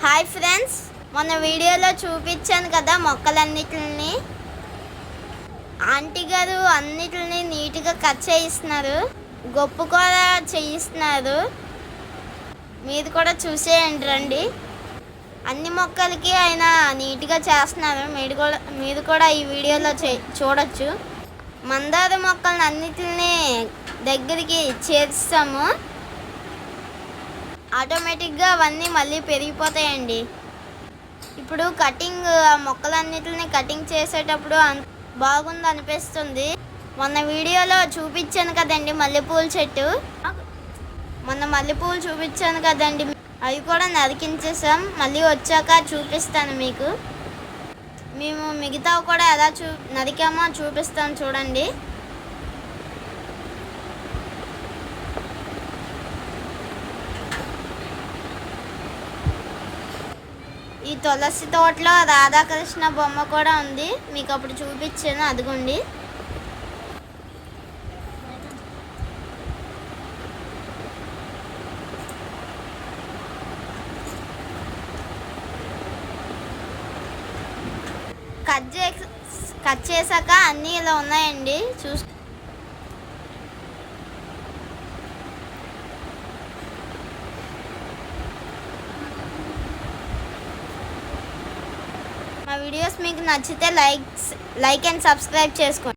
Hi friends, మొన్న వీడియోలో చూపించాను కదా మొక్కలన్నిటిని. ఆంటీ గారు అన్నిటిని నీట్గా కట్ చేయిస్తున్నారు, గొప్పు కూడా చేయిస్తున్నారు. మీరు కూడా చూసేయండి రండి. అన్ని మొక్కలకి ఆయన నీట్గా చేస్తున్నారు. మీరు కూడా ఈ వీడియోలో చూడొచ్చు. మందార మొక్కలను అన్నిటిని దగ్గరికి చేర్చాము. ఆటోమేటిక్గా అవన్నీ మళ్ళీ పెరిగిపోతాయండి. ఇప్పుడు కటింగ్ మొక్కలన్నిటిని కటింగ్ చేసేటప్పుడు బాగుంది అనిపిస్తుంది. మొన్న వీడియోలో చూపించాను కదండి మల్లెపూల చెట్టు. మొన్న మల్లెపూలు చూపించాను కదండి, అవి కూడా నరికించేసాం. మళ్ళీ వచ్చాక చూపిస్తాను మీకు. మేము మిగతావి కూడా ఎలా నరికామో చూపిస్తాను చూడండి. ఈ తులసి తోటలో రాధాకృష్ణ బొమ్మ కూడా ఉంది, మీకు అప్పుడు చూపించాను, అదిగోండి. కట్ చేశాక అన్నీ ఇలా ఉన్నాయండి. మా వీడియోస్ మీకు నచ్చితే లైక్ అండ్ సబ్స్క్రైబ్ చేసుకోండి.